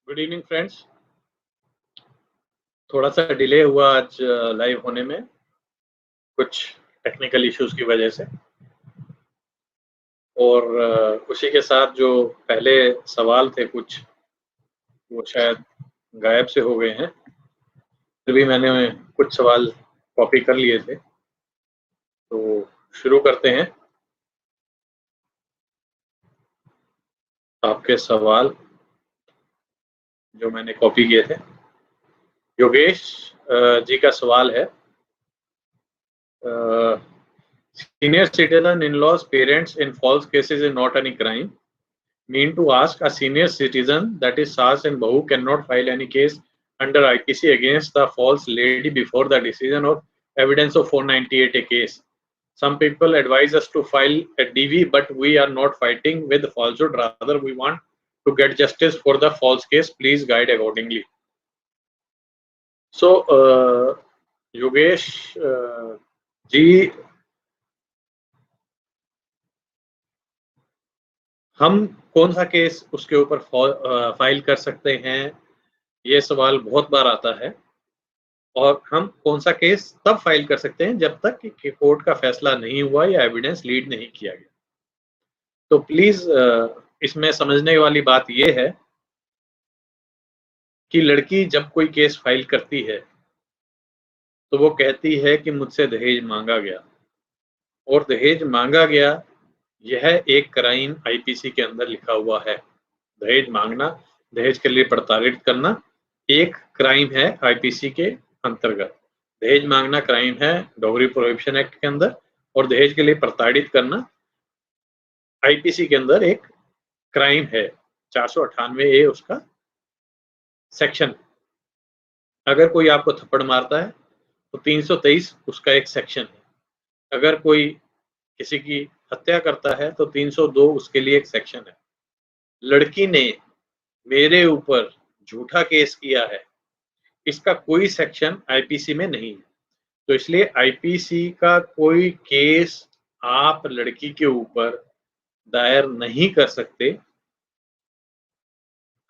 Good evening friends. थोड़ा सा delay हुआ आज लाइव होने में, कुछ टेक्निकल इश्यूज की वजह से। और उसी के साथ जो पहले सवाल थे कुछ, वो शायद गायब से हो गए हैं। फिर भी मैंने कुछ सवाल कॉपी कर लिए थे, तो शुरू करते हैं। आपके सवाल जो मैंने कॉपी किए थे। योगेश जी का सवाल है, senior citizen in-laws parents in false cases is not any crime. Mean to ask, a senior citizen, that is Sas and Bahu, cannot file any case under IPC against the false lady before the decision of evidence of 498 a case. Some people advise us to file a DV, but we are not fighting with falsehood. Rather, we want to get justice for the false case. Please guide accordingly. So, Yogesh जी, हम कौन सा case उसके ऊपर file कर सकते हैं, ये सवाल बहुत बार आता है। और हम कौन सा केस तब फाइल कर सकते हैं जब तक कि कोर्ट का फैसला नहीं हुआ या एविडेंस लीड नहीं किया गया। तो प्लीज इसमें समझने वाली बात ये है कि लड़की जब कोई केस फाइल करती है तो वो कहती है कि मुझसे दहेज मांगा गया, और दहेज मांगा गया यह एक क्राइम आईपीसी के अंदर लिखा हुआ है। दहेज मांगना, दहेज के लिए प्रताड़ित करना एक क्राइम है आईपीसी के अंतर्गत। दहेज मांगना क्राइम है डॉगरी प्रोहिबिशन एक्ट के अंदर, और दहेज के लिए प्रताड़ित करना आईपीसी के अंदर एक क्राइम है। 498 ए उसका सेक्शन। अगर कोई आपको थप्पड़ मारता है तो 323 उसका एक सेक्शन है। अगर कोई किसी की हत्या करता है तो 302 उसके लिए एक सेक्शन है। लड़की ने मेरे ऊपर झूठा केस किया है, इसका कोई सेक्शन आईपीसी में नहीं है। तो इसलिए आईपीसी का कोई केस आप लड़की के ऊपर दायर नहीं कर सकते।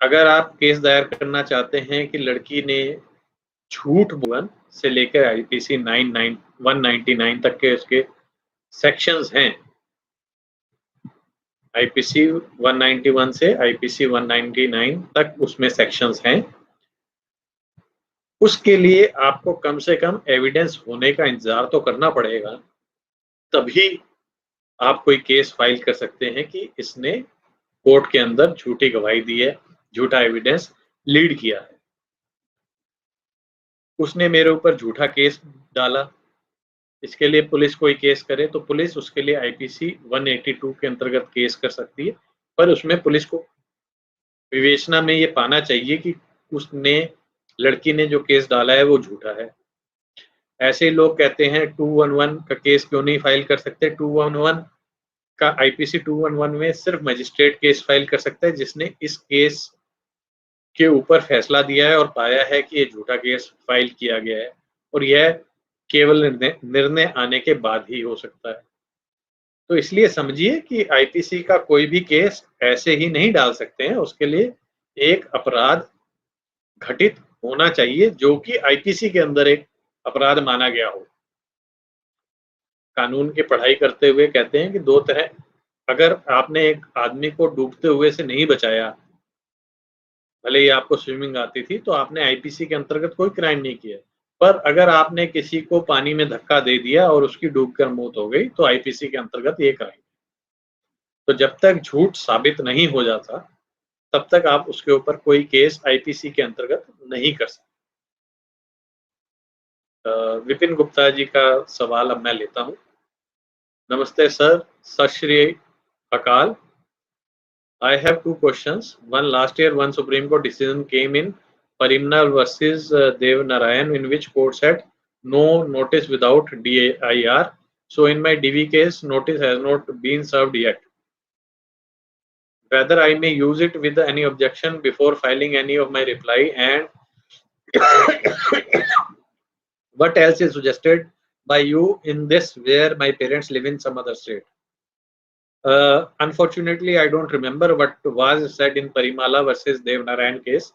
अगर आप केस दायर करना चाहते हैं कि लड़की ने झूठ बोला से लेकर आईपीसी 199 तक के उसके सेक्शंस हैं, आईपीसी 191 से आईपीसी 199 तक उसमें सेक्शंस हैं। उसके लिए आपको कम से कम एविडेंस होने का इंतजार तो करना पड़ेगा, तभी आप कोई केस फाइल कर सकते हैं कि इसने कोर्ट के अंदर झूठी गवाही दी है, झूठा एविडेंस लीड किया है। उसने मेरे ऊपर झूठा केस डाला, इसके लिए पुलिस कोई केस करे तो पुलिस उसके लिए आईपीसी 182 के अंतर्गत केस कर सकती है, पर उसमें पुलिस को विवेचना में ये पाना चाहिए कि उसने, लड़की ने जो केस डाला है वो झूठा है। ऐसे लोग कहते हैं 211 का केस क्यों नहीं फाइल कर सकते। 211 का आईपीसी 211 में सिर्फ मजिस्ट्रेट केस फाइल कर सकता है जिसने इस केस के ऊपर फैसला दिया है और पाया है कि ये झूठा केस फाइल किया गया है, और यह केवल निर्णय आने के बाद ही हो सकता है। तो इसलिए समझिए कि आईपीसी का कोई भी केस ऐसे ही नहीं डाल सकते हैं, उसके लिए एक अपराध घटित होना चाहिए जो कि आईपीसी के अंदर एक अपराध माना गया हो। कानून की पढ़ाई करते हुए कहते हैं कि दो तरह, अगर आपने एक आदमी को डूबते हुए से नहीं बचाया, भले ही आपको स्विमिंग आती थी, तो आपने आईपीसी के अंतर्गत कोई क्राइम नहीं किया। पर अगर आपने किसी को पानी में धक्का दे दिया और उसकी डूबकर मौत हो गई तो आईपीसी के अंतर्गत ये क्राइम। तो जब तक झूठ साबित नहीं हो जाता तब तक आप उसके ऊपर कोई केस आईपीसी के अंतर्गत नहीं कर सकते। विपिन गुप्ता जी का सवाल अब मैं लेता हूं। नमस्ते सर, सत श्री अकाल। I have two questions. One, last year one Supreme Court decision came in Parimal versus Dev Narayan, in which court said no notice without DIR. So in my DV case, notice has not been served yet. Whether I may use it with any objection before filing any of my reply, and what else is suggested by you in this where my parents live in some other state? Unfortunately, I don't remember what was said in Parimala versus Dev Narayan case.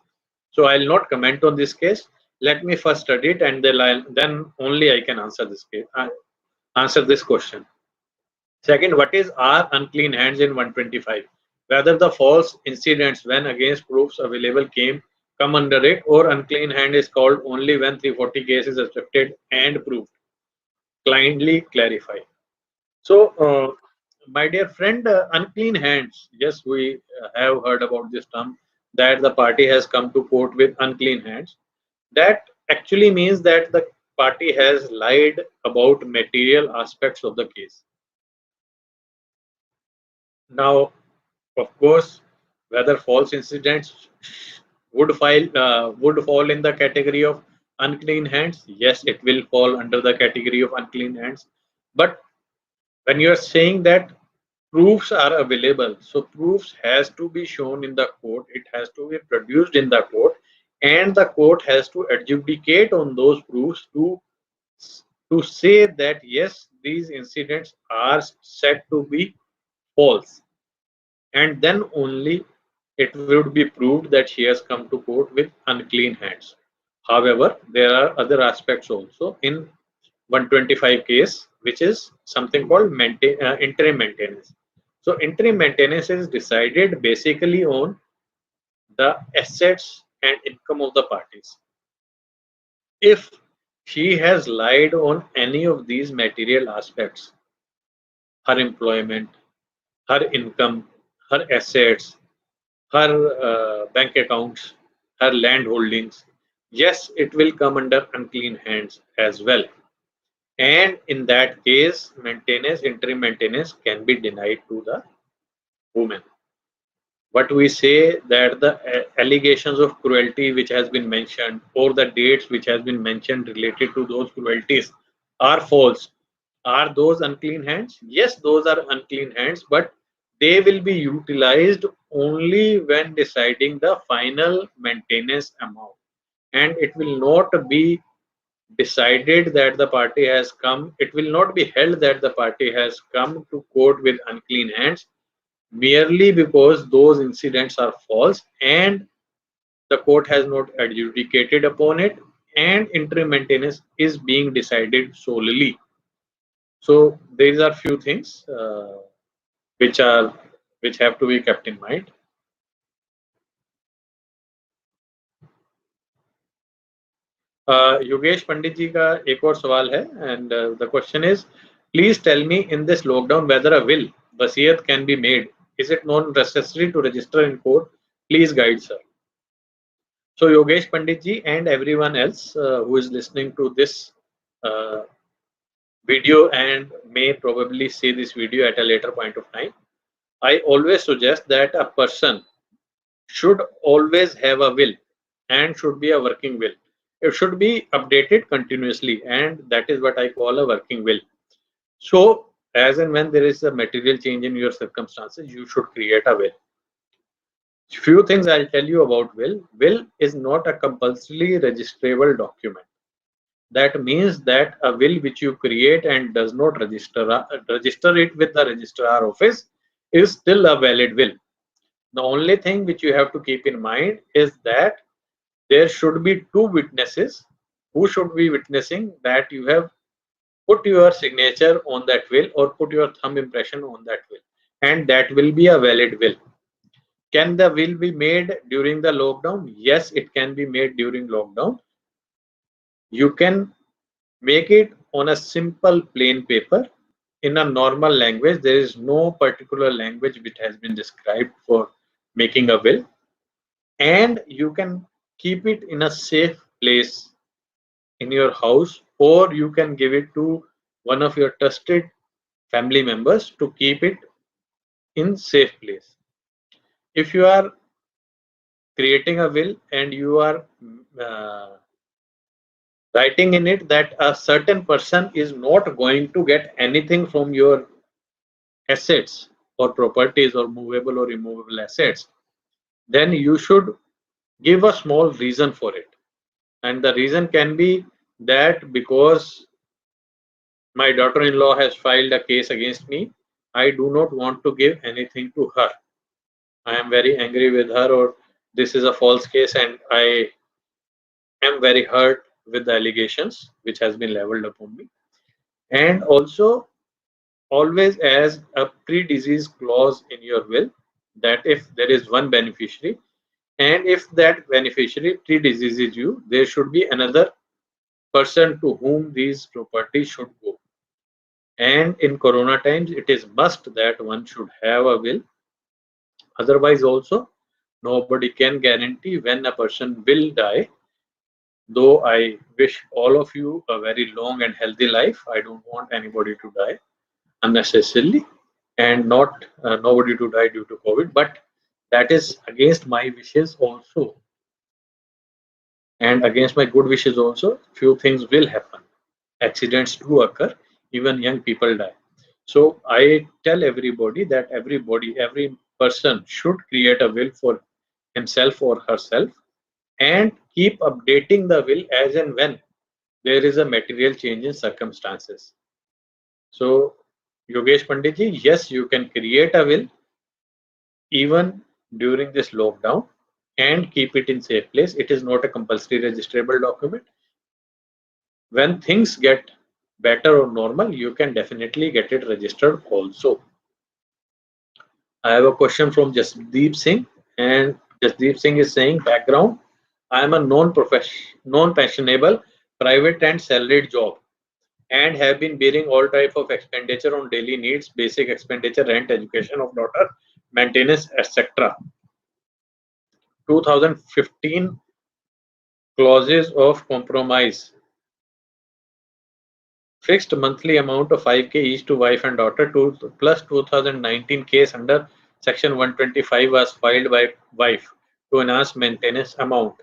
So I'll not comment on this case. Let me first study it, and then only I can answer this case. Answer this question. Second, what is R unclean hands in 125? Whether the false incidents when against proofs available come under it, or unclean hand is called only when 340 case is accepted and proved. Kindly clarify. So, my dear friend, unclean hands. Yes, we have heard about this term that the party has come to court with unclean hands. That actually means that the party has lied about material aspects of the case. Now, of course, whether false incidents would fall in the category of unclean hands, yes, it will fall under the category of unclean hands. But when you are saying that proofs are available, so proofs has to be shown in the court, it has to be produced in the court, and the court has to adjudicate on those proofs to say that yes, these incidents are said to be false, and then only it would be proved that she has come to court with unclean hands. However, there are other aspects also in 125 case, which is something called interim maintenance. So interim maintenance is decided basically on the assets and income of the parties. If she has lied on any of these material aspects, her employment, her income, her assets, her bank accounts, her land holdings, yes, it will come under unclean hands as well. And in that case, interim maintenance can be denied to the woman. But we say that the allegations of cruelty which has been mentioned, or the dates which has been mentioned related to those cruelties are false. Are those unclean hands? Yes, those are unclean hands, but they will be utilized only when deciding the final maintenance amount, and it will not be decided that the party has come, it will not be held that the party has come to court with unclean hands merely because those incidents are false and the court has not adjudicated upon it, and interim maintenance is being decided solely. So these are few things which are which have to be kept in mind. Yogesh पंडित जी का एक और सवाल है, and the question is, please tell me in this lockdown whether a will, wasiyat, can be made. Is it not necessary to register in court? Please guide, sir. So Yogesh Pandit ji and everyone else who is listening to this uh, video and may probably see this video at a later point of time, I always suggest that a person should always have a will and should be a working will. It should be updated continuously, and that is what I call a working will. So as and when there is a material change in your circumstances, you should create a will. Few things I'll tell you about will. Will is not a compulsorily registrable document. That means that a will which you create and does not register it with the registrar office is still a valid will. The only thing which you have to keep in mind is that there should be two witnesses who should be witnessing that you have put your signature on that will or put your thumb impression on that will, and that will be a valid will. Can the will be made during the lockdown? Yes, it can be made during lockdown. You can make it on a simple plain paper in a normal language. There is no particular language which has been described for making a will, and you can keep it in a safe place in your house, or you can give it to one of your trusted family members to keep it in safe place. If you are creating a will and you are uh, writing in it that a certain person is not going to get anything from your assets or properties or movable or immovable assets, then you should give a small reason for it. And the reason can be that because my daughter-in-law has filed a case against me, I do not want to give anything to her. I am very angry with her, or this is a false case and I am very hurt with the allegations which has been leveled upon me. And also always as a pre-disease clause in your will, that if there is one beneficiary and if that beneficiary pre-diseases you, there should be another person to whom these properties should go. And in corona times it is must that one should have a will. Otherwise also nobody can guarantee when a person will die. Though I wish all of you a very long and healthy life, I don't want anybody to die unnecessarily, and not nobody to die due to COVID, but that is against my wishes also, and against my good wishes also. Few things will happen, accidents do occur, even young people die. So I tell everybody that every person should create a will for himself or herself and keep updating the will as and when there is a material change in circumstances. So Yogesh Pandit ji, yes, you can create a will even during this lockdown and keep it in safe place. It is not a compulsory registrable document. When things get better or normal, you can definitely get it registered also. I have a question from Jasdeep Singh, and Jasdeep Singh is saying background. I am a non-pensionable private and salaried job and have been bearing all type of expenditure on daily needs, basic expenditure, rent, education of daughter, maintenance, etc. 2015 clauses of compromise. Fixed monthly amount of 5k each to wife and daughter, plus 2019 case under section 125 was filed by wife to enhance maintenance amount.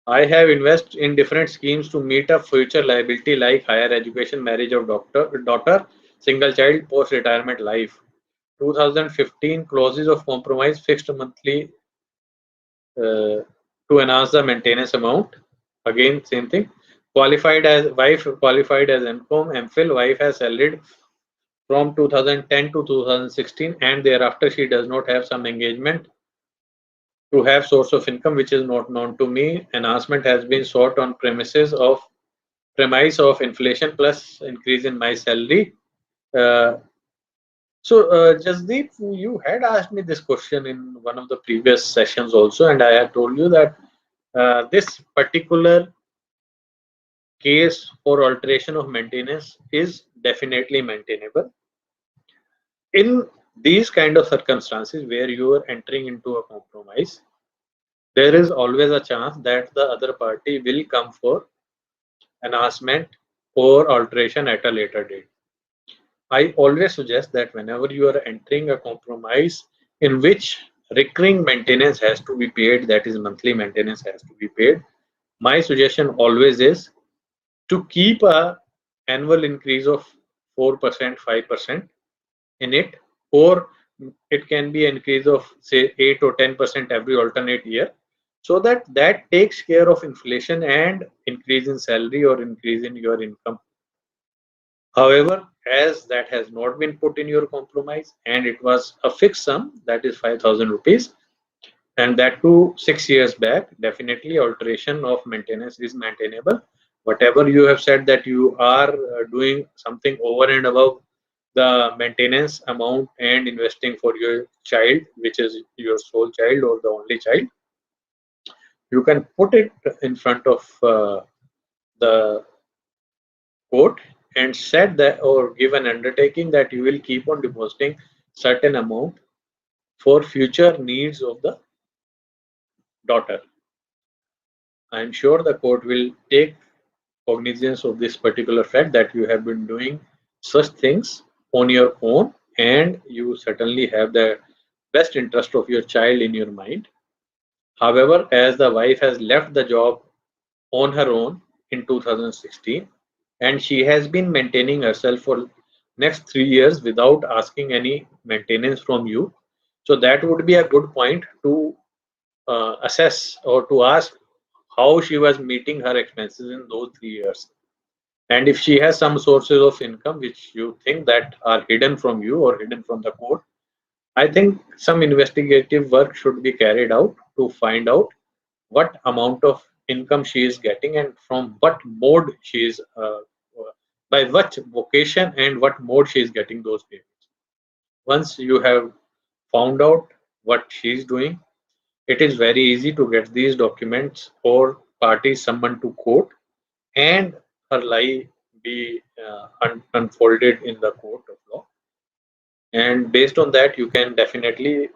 I have invested in different schemes to meet a future liability like higher education, marriage of daughter, single child, post retirement life. 2015 clauses of compromise, fixed monthly to enhance the maintenance amount. Again, same thing. Qualified as wife, qualified as MCOM, MPhil, wife has salaried from 2010 to 2016, and thereafter she does not have some engagement to have source of income which is not known to me. Enhancement has been sought on premise of inflation plus increase in my salary. Uh, Jasdeep, you had asked me this question in one of the previous sessions also, and I had told you that this particular case for alteration of maintenance is definitely maintainable. In these kind of circumstances where you are entering into a compromise, there is always a chance that the other party will come for enhancement or alteration at a later date. I always suggest that whenever you are entering a compromise in which recurring maintenance has to be paid, that is monthly maintenance has to be paid, my suggestion always is to keep a annual increase of 4%, 5% in it, or it can be an increase of say 8 or 10% every alternate year, so that that takes care of inflation and increase in salary or increase in your income. However, as that has not been put in your compromise and it was a fixed sum, that is 5,000 rupees, and that too 6 years back, definitely alteration of maintenance is maintainable. Whatever you have said that you are doing something over and above the maintenance amount and investing for your child, which is your sole child or the only child, you can put it in front of the court and said that, or give an undertaking that you will keep on depositing certain amount for future needs of the daughter. I am sure the court will take cognizance of this particular fact that you have been doing such things on your own, and you certainly have the best interest of your child in your mind. However, as the wife has left the job on her own in 2016 and she has been maintaining herself for next 3 years without asking any maintenance from you, so that would be a good point to assess or to ask how she was meeting her expenses in those 3 years. And if she has some sources of income which you think that are hidden from you or hidden from the court, I think some investigative work should be carried out to find out what amount of income she is getting and from what mode she is, by what vocation and what mode she is getting those payments. Once you have found out what she is doing, it is very easy to get these documents or parties summoned to court and her lie be unfolded in the court of law. And based on that, you can definitely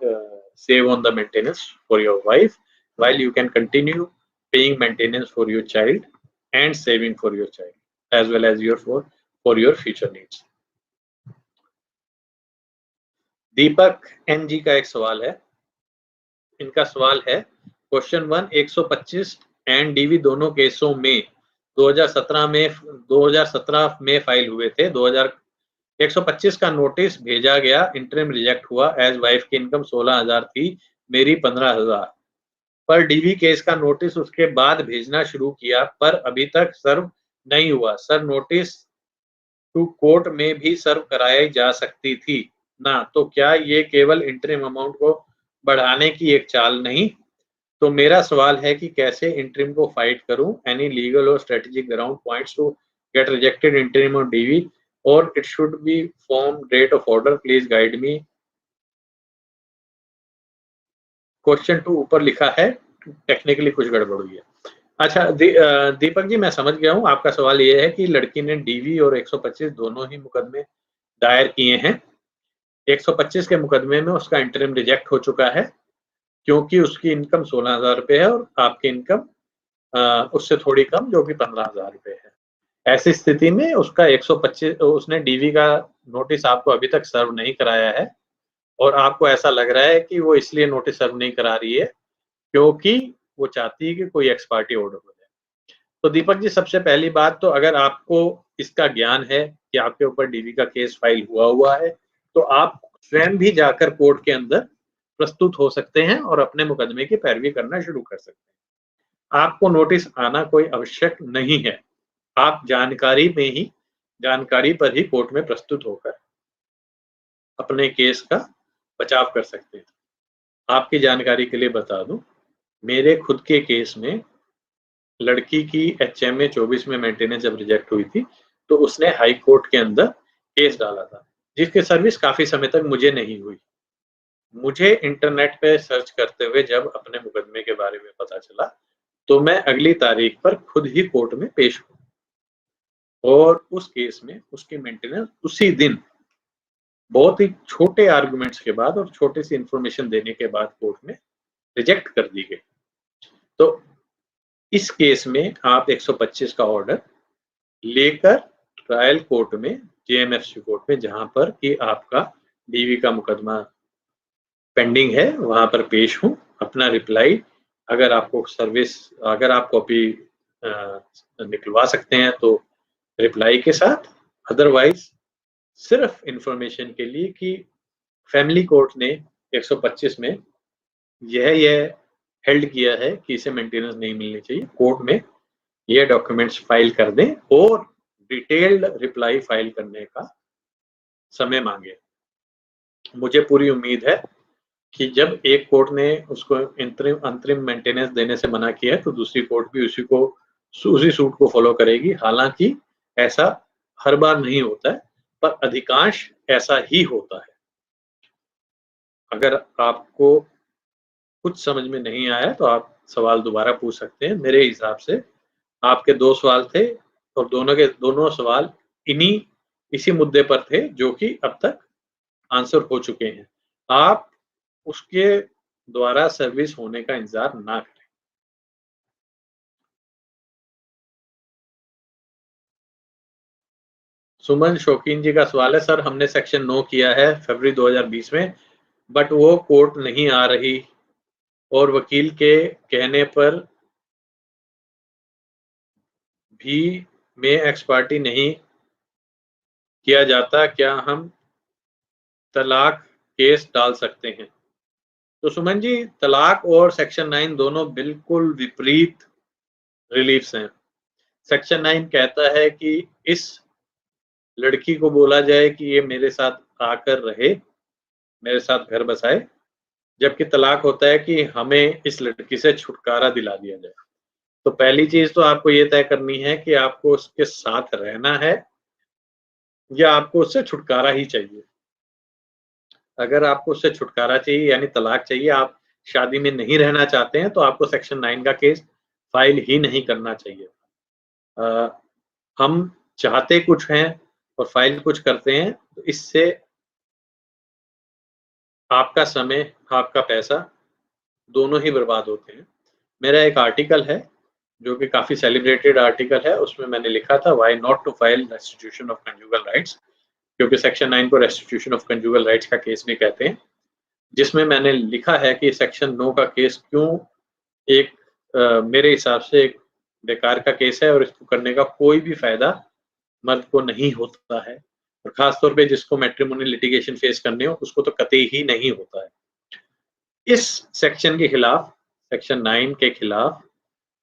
save on the maintenance for your wife, while you can continue paying maintenance for your child and saving for your child as well as your for your future needs. Deepak N G का एक सवाल है। इनका सवाल है, question 1, 125 and DV दोनों केसों में 2017 में फाइल हुए थे। 125 का नोटिस भेजा गया, इंटरिम रिजेक्ट हुआ एज वाइफ की इनकम 16,000 थी, मेरी 15,000। पर डीवी केस का नोटिस उसके बाद भेजना शुरू किया पर अभी तक सर्व नहीं हुआ। सर, नोटिस टू कोर्ट में भी सर्व कराई जा सकती थी ना, तो क्या ये केवल इंटरिम अमाउंट को बढ़ाने की एक चाल नहीं? तो मेरा सवाल है कि कैसे इंटरिम को फाइट करूं? एनी लीगल और strategic ground points to get rejected interim और डीवी, और it should be from date of order, please guide me. Question 2 ऊपर लिखा है, टेक्निकली कुछ गड़बड़ हुई है। अच्छा दीपक जी, मैं समझ गया हूं। आपका सवाल ये है कि लड़की ने डीवी और 125 दोनों ही मुकदमे दायर किए हैं। 125 के मुकदमे में उसका इंटरिम रिजेक्ट हो चुका है क्योंकि उसकी इनकम 16,000 रुपए है और आपकी इनकम उससे थोड़ी कम, जो कि 15,000 रुपए है। ऐसी स्थिति में उसका 125, उसने डीवी का नोटिस आपको अभी तक सर्व नहीं कराया है और आपको ऐसा लग रहा है कि वो इसलिए नोटिस सर्व नहीं करा रही है क्योंकि वो चाहती है कि कोई एक्स पार्टी ऑर्डर हो जाए। तो दीपक जी, सबसे पहली बात तो अगर आपको इसका ज्ञान है कि आपके ऊपर डीवी का केस फाइल हुआ है, तो आप स्वयं भी जाकर कोर्ट के अंदर प्रस्तुत हो सकते हैं और अपने मुकदमे की पैरवी करना शुरू कर सकते हैं। आपको नोटिस आना कोई आवश्यक नहीं है। आप जानकारी पर ही कोर्ट में प्रस्तुत होकर अपने केस का बचाव कर सकते हैं। आपकी जानकारी के लिए बता दूं, मेरे खुद के केस में लड़की की एचएमए 24 में मेंटेनेंस जब रिजेक्ट हुई थी, तो उसने हाई कोर्ट के अंदर केस डाला था, जिसकी सर्विस काफी समय तक मुझे नहीं हुई। मुझे इंटरनेट पे सर्च करते हुए जब अपने मुकदमे के बारे में पता चला, तो मैं अगली तारीख पर खुद ही कोर्ट में पेश हुआ और उस केस में उसकी मेंटेनेंस उसी दिन बहुत ही छोटे आर्गुमेंट्स के बाद और छोटी सी इंफॉर्मेशन देने के बाद कोर्ट में रिजेक्ट कर दी गई। तो इस केस में आप 125 का ऑर्डर लेकर ट्रायल कोर्ट में, जेएमएफसी कोर्ट में, जहां पर कि आपका डीवी का मुकदमा पेंडिंग है, वहां पर पेश हूं। अपना रिप्लाई, अगर आपको अगर आप कॉपी निकलवा सकते हैं तो रिप्लाई के साथ, अदरवाइज सिर्फ इंफॉर्मेशन के लिए कि फैमिली कोर्ट ने 125 में यह हेल्ड किया है कि इसे मेंटेनेंस नहीं मिलनी चाहिए, कोर्ट में ये डॉक्यूमेंट्स फाइल कर दें और डिटेल्ड रिप्लाई फाइल करने का समय मांगे। मुझे पूरी उम्मीद है कि जब एक कोर्ट ने उसको अंतरिम मेंटेनेंस देने से मना किया है, तो दूसरी कोर्ट भी उसी सूट को फॉलो करेगी। हालांकि ऐसा हर बार नहीं होता है, पर अधिकांश ऐसा ही होता है। अगर आपको कुछ समझ में नहीं आया तो आप सवाल दोबारा पूछ सकते हैं। मेरे हिसाब से आपके 2 सवाल थे और दोनों सवाल इसी मुद्दे पर थे जो कि अब तक आंसर हो चुके हैं। आप उसके द्वारा सर्विस होने का इंतजार ना करें। सुमन शौकीन जी का सवाल है, सर हमने सेक्शन 9 किया है फरवरी 2020 में, बट वो कोर्ट नहीं आ रही और वकील के कहने पर भी में एक्स पार्टी नहीं किया जाता, क्या हम तलाक केस डाल सकते हैं? तो सुमन जी, तलाक और सेक्शन 9 दोनों बिल्कुल विपरीत रिलीफ्स हैं। सेक्शन 9 कहता है कि इस लड़की को बोला जाए कि ये मेरे साथ आकर रहे मेरे साथ घर बसाए, जबकि तलाक होता है कि हमें इस लड़की से छुटकारा दिला दिया जाए। तो पहली चीज़ तो आपको ये तय करनी है कि आपको उसके साथ रहना है या आपको उससे छुटकारा ही चाहिए। अगर आपको उससे छुटकारा चाहिए यानी तलाक चाहिए, आप शादी में नहीं रहना चाहते हैं, तो आपको सेक्शन 9 का केस फाइल ही नहीं करना चाहिए। अ, हम चाहते कुछ हैं और फाइल कुछ करते हैं, तो इससे आपका समय, आपका पैसा दोनों ही बर्बाद होते हैं। मेरा एक आर्टिकल है, जो कि काफ़ी सेलिब्रेटेड आर्टिकल है, उसमें मैंने लिखा था why not to file restitution of conjugal rights, क्योंकि सेक्शन 9 को रेस्टिट्यूशन ऑफ कंजुगल राइट्स का केस भी कहते हैं, जिसमें मैंने लिखा है कि सेक्शन 9 का केस क्यों एक मेरे हिसाब से एक बेकार का केस है और इसको करने का कोई भी फ़ायदा मर्द को नहीं होता है, और ख़ास तौर पे जिसको मैट्रिमोनियल लिटिगेशन फेस करने हो, उसको तो कतई ही नहीं होता है। इस सेक्शन के खिलाफ, सेक्शन 9 के खिलाफ,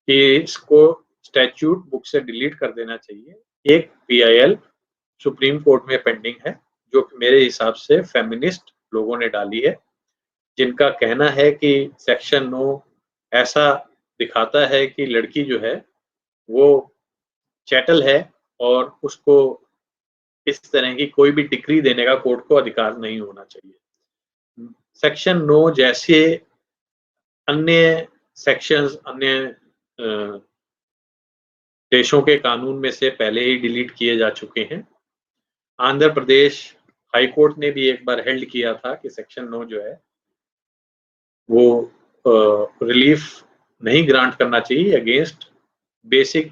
कि इसको स्टैट्यूट बुक से डिलीट कर देना चाहिए। एक पीआईएल सुप्रीम कोर्ट में पेंडिंग है, जो कि मेरे हिसाब से फेमिनिस्ट लोगों ने डाली है, जिनका कहना है कि सेक्शन 9 ऐसा दिखाता है कि लड़की जो है, वो चैटल है और उसको इस तरह की कोई भी डिक्री देने का कोर्ट को अधिकार नहीं होना चाहिए। सेक्शन 9 जैसे अन्य सेक्शंस, अन्य देशों के कानून में से पहले ही डिलीट किए जा चुके हैं। आंध्र प्रदेश हाई कोर्ट ने भी एक बार हेल्ड किया था कि सेक्शन 9 जो है, वो रिलीफ नहीं ग्रांट करना चाहिए, अगेंस्ट बेसिक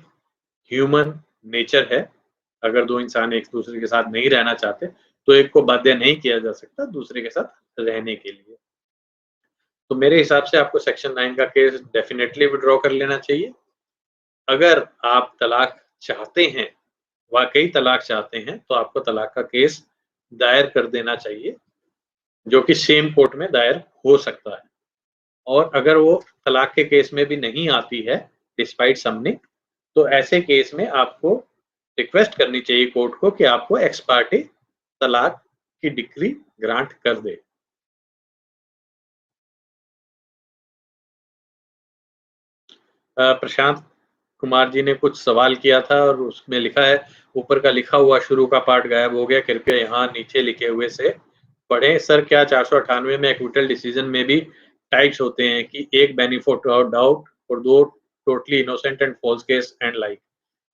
ह्यूमन नेचर है। अगर दो इंसान एक दूसरे के साथ नहीं रहना चाहते, तो एक को बाध्य नहीं किया जा सकता दूसरे के साथ रहने के लिए। तो मेरे हिसाब से आपको सेक्शन 9 का केस डेफिनेटली विथड्रॉ कर लेना चाहिए। अगर आप तलाक चाहते हैं, वाक़ई तलाक चाहते हैं, तो आपको तलाक का केस दायर कर देना चाहिए, जो कि सेम कोर्ट में दायर हो सकता है। और अगर वो तलाक के केस में भी नहीं आती है, डिस्पाइट समनिंग, तो ऐसे केस में आपको रिक्वेस्ट करनी चाहिए कोर्ट को कि आपको एक्स पार्टी तलाक की डिक्री ग्रांट कर दे। प्रशांत कुमार जी ने कुछ सवाल किया था और उसमें लिखा है, ऊपर का लिखा हुआ शुरू का पार्ट गायब हो गया, कृपया यहाँ नीचे लिखे हुए से पढ़ें। सर, क्या 498 में एक्विटल डिसीजन में भी टाइप्स होते हैं कि एक बेनिफिट ऑफ डाउट और दो totally innocent and false case and like?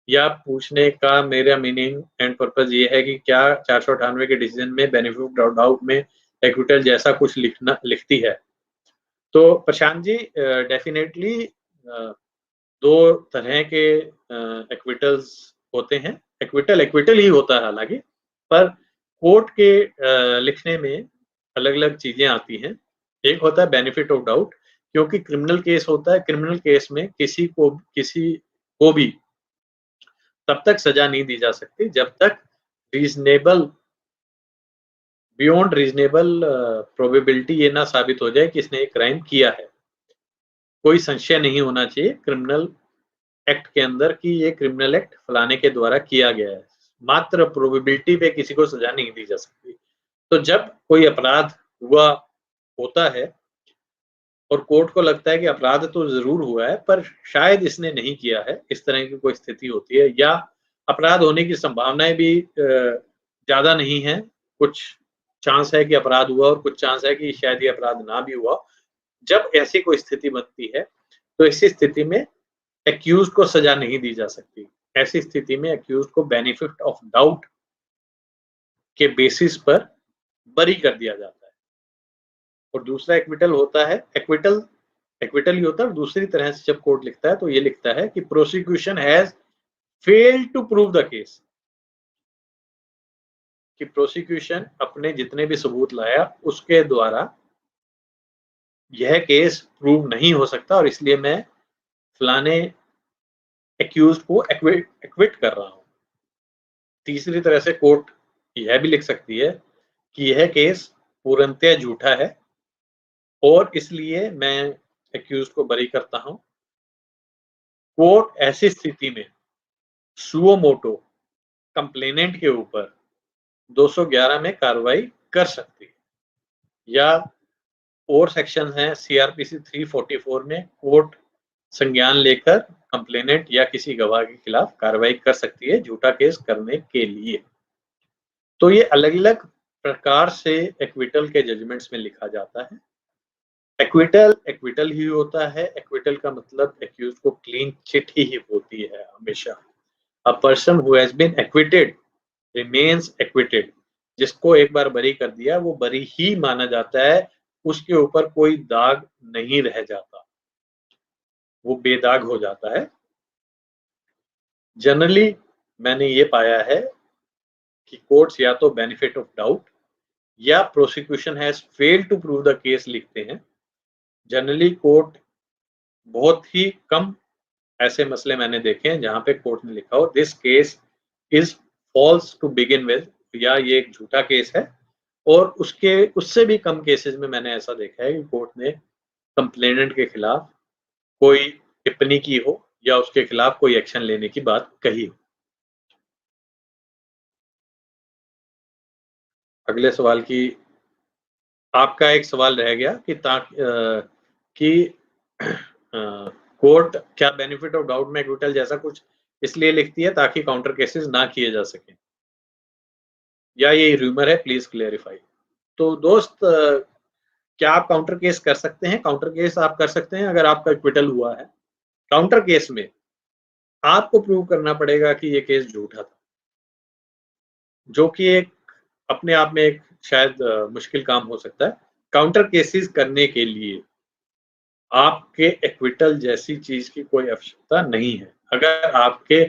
या पूछने का मेरा मीनिंग एंड पर्पस ये है कि क्या 498 के डिसीजन में बेनिफिट ऑफ डाउट में एक्विटल जैसा कुछ लिखती है? तो प्रशांत जी, डेफिनेटली दो तरह के एक्विटल्स होते हैं। एक्विटल एक्विटल ही होता है हालांकि, पर कोर्ट के लिखने में अलग अलग चीजें आती हैं। एक होता है बेनिफिट ऑफ डाउट, क्योंकि क्रिमिनल केस होता है, क्रिमिनल केस में किसी को भी तब तक सजा नहीं दी जा सकती जब तक रीजनेबल बियॉन्ड रीजनेबल प्रोबेबिलिटी ये ना साबित हो जाए कि इसने एक क्राइम किया है। कोई संशय नहीं होना चाहिए क्रिमिनल एक्ट के अंदर कि ये क्रिमिनल एक्ट फलाने के द्वारा किया गया है। मात्र प्रोबेबिलिटी पे किसी को सजा नहीं दी जा सकती। तो जब कोई अपराध हुआ होता है और कोर्ट को लगता है कि अपराध तो ज़रूर हुआ है, पर शायद इसने नहीं किया है, इस तरह की कोई स्थिति होती है, या अपराध होने की संभावनाएँ भी ज़्यादा नहीं है। कुछ चांस है कि अपराध हुआ और कुछ चांस है कि शायद ये अपराध ना भी हुआ। जब ऐसी कोई स्थिति बनती है, तो ऐसी स्थिति में एक्यूज़्ड को सज़ा नहीं दी जा सकती। ऐसी स्थिति में एक्यूज़्ड को बेनिफिट ऑफ डाउट के बेसिस पर बरी कर दिया जाता है। और दूसरा एक्विटल होता है, एक्विटल एक्विटल ही होता है, और दूसरी तरह से जब कोर्ट लिखता है तो ये लिखता है कि prosecution has failed to prove the case, कि प्रोसिक्यूशन अपने जितने भी सबूत लाया उसके द्वारा यह केस प्रूव नहीं हो सकता और इसलिए मैं फलाने एक्यूज्ड को एक्विट कर रहा हूँ। तीसरी तरह से कोर्ट यह भी लिख सकती है कि यह केस पूर्णतः झूठा है और इसलिए मैं एक्यूज्ड को बरी करता हूँ। कोर्ट ऐसी स्थिति में सुओ मोटो कंप्लेनेंट के ऊपर 211 में कार्रवाई कर सकती है। या और सेक्शन हैं CRPC 344 में कोर्ट संज्ञान लेकर कंप्लेनेंट या किसी गवाह के खिलाफ कार्रवाई कर सकती है झूठा केस करने के लिए। तो ये अलग-अलग प्रकार से एक्विटल के जजमेंट्स में लिखा जाता है। एक्विटल ही होता है। एक्विटल का मतलब एक्यूज को क्लीन चिट ही होती है हमेशा। A person who has been acquitted remains acquitted. जिसको एक बार बरी कर दिया वो बरी ही माना जाता है, उसके ऊपर कोई दाग नहीं रह जाता, वो बेदाग हो जाता है। जनरली मैंने ये पाया है कि कोर्ट्स या तो बेनिफिट ऑफ डाउट या prosecution has failed to prove the case लिखते हैं। जनरली कोर्ट बहुत ही कम ऐसे मसले मैंने देखे हैं जहां पे कोर्ट ने लिखा हो this case is false to begin with, या ये एक झूठा केस है। और उससे भी कम केसेस में मैंने ऐसा देखा है कि कोर्ट ने कंप्लेनेंट के खिलाफ कोई टिप्पणी की हो या उसके खिलाफ कोई एक्शन लेने की बात कही हो। अगले सवाल की आपका एक सवाल रह गया कि कोर्ट क्या बेनिफिट ऑफ डाउट में एक्विटल जैसा कुछ इसलिए लिखती है ताकि काउंटर केसेस ना किए जा सके, या ये रूमर है, प्लीज क्लेरिफाई। तो दोस्त क्या आप काउंटर केस कर सकते हैं? काउंटर केस आप कर सकते हैं अगर आपका एक्विटल हुआ है। काउंटर केस में आपको प्रूव करना पड़ेगा कि ये केस झूठा था, जो कि एक अपने आप में एक शायद मुश्किल काम हो सकता है। काउंटर केसेस करने के लिए आपके एक्विटल जैसी चीज की कोई आवश्यकता नहीं है। अगर आपके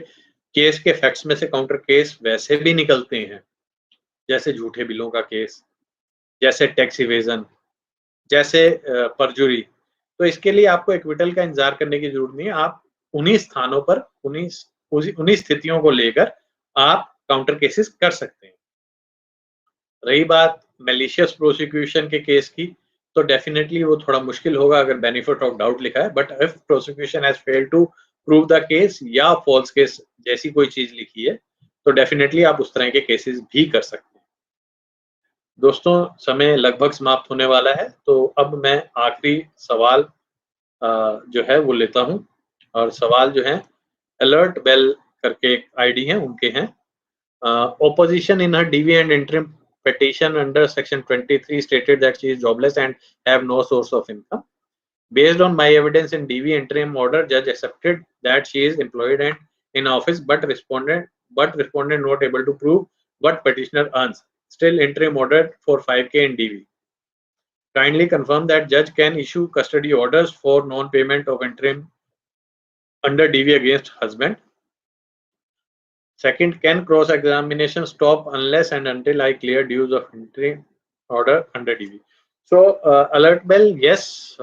केस के फैक्ट्स में से काउंटर केस वैसे भी निकलते हैं, जैसे झूठे बिलों का केस, जैसे टैक्स इवेजन, जैसे परजुरी, तो इसके लिए आपको एक्विटल का इंतजार करने की जरूरत नहीं है। आप उन्हीं स्थानों पर उन्हीं स्थितियों को लेकर आप काउंटर केसेस कर सकते हैं। रही बात मैलिशियस प्रोसिक्यूशन के केस की, तो डेफिनेटली वो थोड़ा मुश्किल होगा अगर बेनिफिट ऑफ डाउट लिखा है। But if prosecution has failed to prove the case या फॉल्स केस जैसी कोई चीज लिखी है, तो डेफिनेटली आप उस तरह के केसेस भी कर सकते हैं। दोस्तों समय लगभग समाप्त होने वाला है, तो अब मैं आखिरी सवाल जो है वो लेता हूं। और सवाल जो है अलर्ट बेल करके एक आईडी है उनके हैं। Opposition in her DV and interim petition under Section 23 stated that she is jobless and have no source of income. Based on my evidence in DV interim order, judge accepted that she is employed and in office, but respondent not able to prove what petitioner earns. Still interim order for 5K in DV. Kindly confirm that judge can issue custody orders for non-payment of interim under DV against husband. Second, can cross-examination stop unless and until I clear dues of interim order under DV? So, alert bell, yes.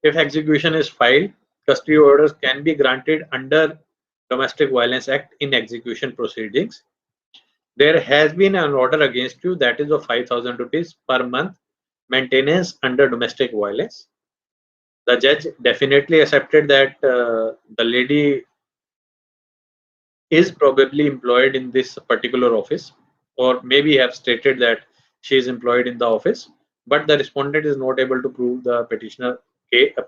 If execution is filed, custody orders can be granted under Domestic Violence Act in execution proceedings. There has been an order against you that is of 5,000 rupees per month maintenance under domestic violence. The judge definitely accepted that the lady is probably employed in this particular office, or maybe have stated that she is employed in the office, but the respondent is not able to prove the petitioner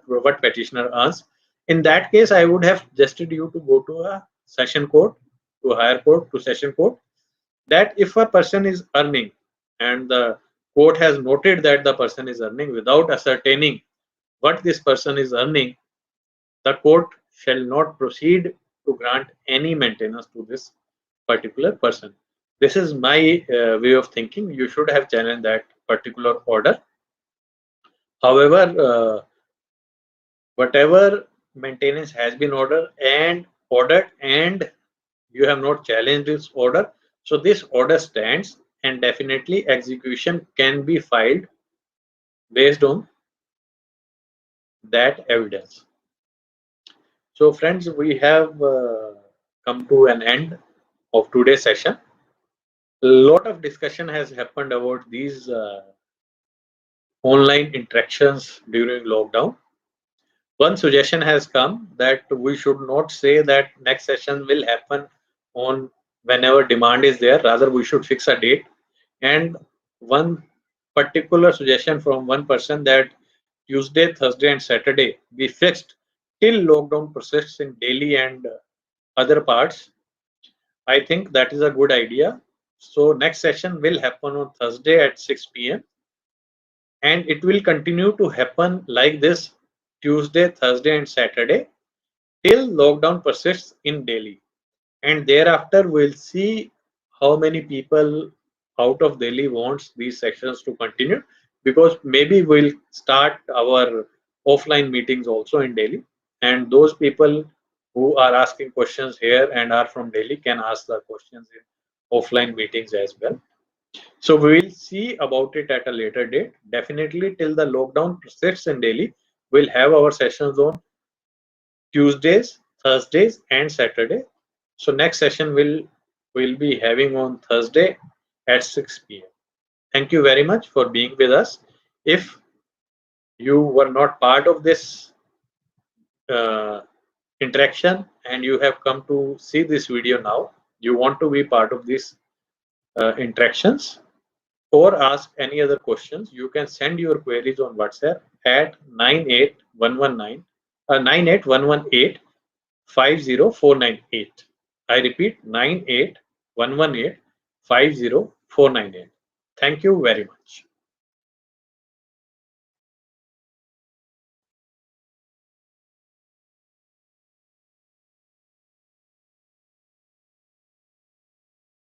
what petitioner earns. In that case, I would have suggested you to go to a session court, to a higher court, to session court, that if a person is earning and the court has noted that the person is earning without ascertaining what this person is earning, the court shall not proceed to grant any maintenance to this particular person. This is my way of thinking. You should have challenged that particular order. However, whatever maintenance has been ordered and you have not challenged this order, so this order stands, and definitely execution can be filed based on that evidence. So friends, we have come to an end of today's session. A lot of discussion has happened about these online interactions during lockdown. One suggestion has come that we should not say that next session will happen on whenever demand is there. Rather, we should fix a date. And one particular suggestion from one person that Tuesday, Thursday, and Saturday be fixed till lockdown persists in Delhi and other parts. I think that is a good idea. So next session will happen on Thursday at 6 p.m. and it will continue to happen like this Tuesday, Thursday, and Saturday till lockdown persists in Delhi. And thereafter we'll see how many people out of Delhi wants these sessions to continue, because maybe we'll start our offline meetings also in Delhi, and those people who are asking questions here and are from Delhi can ask the questions in offline meetings as well. So we will see about it at a later date. Definitely till the lockdown persists in Delhi, we'll have our sessions on Tuesdays, Thursdays, and Saturday. So next session will be having on Thursday at 6 p.m. Thank you very much for being with us. If you were not part of this uh, interaction and you have come to see this video now, you want to be part of these interactions or ask any other questions, you can send your queries on WhatsApp at 98118 98118 50498. I repeat 98118 50498. Thank you very much.